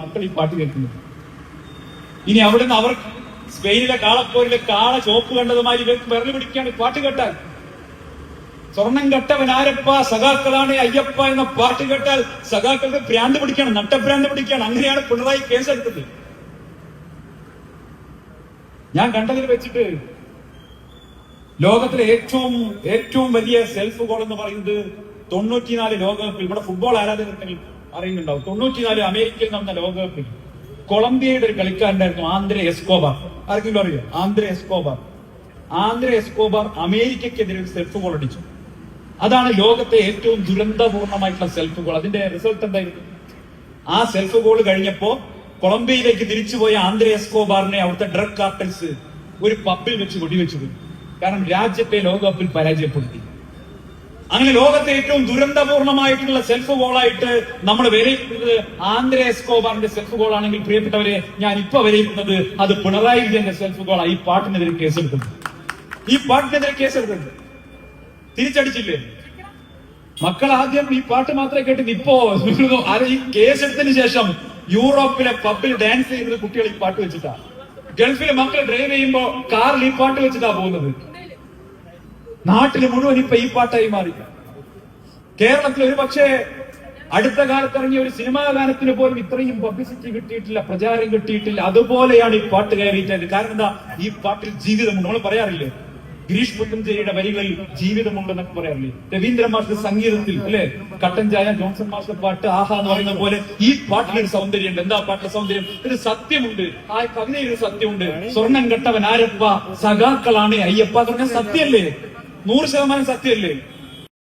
മക്കൾ ഈ പാട്ട് കേൾക്കുന്നത്. ഇനി അവിടുന്ന് അവർ സ്പെയിനിലെ കാളപ്പോരിലെ കാള ചോപ്പ് കണ്ടതുമായി ഇവർക്ക് വിരൽ പിടിക്കുകയാണ് പാട്ട് കേട്ടാൽ. സ്വർണം കെട്ടവൻ ആരപ്പ, സഖാക്കളാണ് അയ്യപ്പ എന്ന പാട്ട് കേട്ടാൽ സഖാക്കൾക്ക് ഭ്രാന്ത് പിടിക്കണം, നട്ടഭ്രാന്ത് പിടിക്കണം. അങ്ങനെയാണ് പിണറായി കേസെടുത്തത്. ഞാൻ കണ്ടതിൽ വെച്ചിട്ട് ലോകത്തിലെ ഏറ്റവും വലിയ സെൽഫ് ഗോൾ എന്ന് പറയുന്നത് 94 ലോകകപ്പിൽ, ഇവിടെ ഫുട്ബോൾ ആരാധകർക്ക് അറിയുന്നുണ്ടാവും, 94 അമേരിക്കയിൽ നടന്ന ലോകകപ്പിൽ കൊളംബിയയുടെ ഒരു കളിക്കാരനായിരുന്നു ആന്ദ്രെ എസ്കോബാർ. ആർക്കെങ്കിലും അറിയോ? ആന്ദ്രെ എസ്കോബാർ അമേരിക്കക്കെതിരെ ഒരു സെൽഫ് ഗോൾ അടിച്ചു. അതാണ് ലോകത്തെ ഏറ്റവും ദുരന്തപൂർണമായിട്ടുള്ള സെൽഫ് ഗോൾ. അതിന്റെ റിസൾട്ട് എന്തായിരുന്നു? ആ സെൽഫ് ഗോൾ കഴിഞ്ഞപ്പോ കൊളംബിയയിലേക്ക് തിരിച്ചുപോയ ആന്ദ്രെ എസ്കോബാറിനെ അവിടുത്തെ ഡ്രഗ് കാർട്ടൽസ് ഒരു പബ്ബിൽ വെച്ച് വെടിവെച്ചു പോയി. കാരണം രാജ്യത്തെ ലോകകപ്പിൽ പരാജയപ്പെടുത്തി. അങ്ങനെ ലോകത്തെ ഏറ്റവും ദുരന്തപൂർണമായിട്ടുള്ള സെൽഫ് ഗോളായിട്ട് നമ്മൾ വിലയിരുത്തുന്നത് ആന്ദ്രെ എസ്കോബാറിന്റെ സെൽഫ് ഗോൾ ആണെങ്കിൽ, പ്രിയപ്പെട്ടവരെ, ഞാൻ ഇപ്പൊ വിലയിരുത്തുന്നത് അത് പിണറായി വിജയന്റെ സെൽഫ് ഗോളാണ്. ഈ പാട്ടിനെതിരെ കേസെടുക്കുന്നത് തിരിച്ചടിച്ചില്ലേ? മക്കൾ ആദ്യം ഈ പാട്ട് മാത്രമേ കേട്ടിട്ട്, ഇപ്പോ ഈ കേസെടുത്തതിന് ശേഷം യൂറോപ്പിലെ പബ്ബിൽ ഡാൻസ് ചെയ്യുന്നത് കുട്ടികൾ ഈ പാട്ട് വെച്ചിട്ടാ. ഗൾഫിലെ മക്കൾ ഡ്രൈവ് ചെയ്യുമ്പോ കാറിൽ ഈ പാട്ട് വെച്ചിട്ടാ പോകുന്നത്. നാട്ടിൽ മുഴുവൻ ഇപ്പൊ ഈ പാട്ടായി മാറി. കേരളത്തിൽ ഒരു പക്ഷേ അടുത്ത കാലത്ത് ഇറങ്ങിയ ഒരു സിനിമാ ഗാനത്തിന് പോലും ഇത്രയും പബ്ലിസിറ്റി കിട്ടിയിട്ടില്ല, പ്രചാരം കിട്ടിയിട്ടില്ല. അതുപോലെയാണ് ഈ പാട്ട് കയറിയിട്ടത്. കാരണം എന്താ? ഈ പാട്ടിൽ ജീവിതമുണ്ട്. നമ്മൾ പറയാറില്ലേ, ഗിരീഷ് പുത്തഞ്ചേരിയുടെ വരികളിൽ ജീവിതമുണ്ടെന്നൊക്കെ പറയാറില്ലേ, രവീന്ദ്ര മാസ്റ്റർ സംഗീതത്തിൽ അല്ലെ, കട്ടൻ ചായ, ജോൺസൺ മാസ്റ്റർ പാട്ട്, ആഹാ എന്ന് പറയുന്ന പോലെ ഈ പാട്ടിലൊരു സൗന്ദര്യമുണ്ട്. എന്താ പാട്ടിലെ സൗന്ദര്യം? ഒരു സത്യമുണ്ട്. ആ കവിതയിൽ ഒരു സത്യമുണ്ട്. സ്വർണം കെട്ടവൻ ആരപ്പ, സഖാക്കളാണ് അയ്യപ്പ എന്ന് പറഞ്ഞ സത്യമല്ലേ? 100% സത്യമല്ലേ?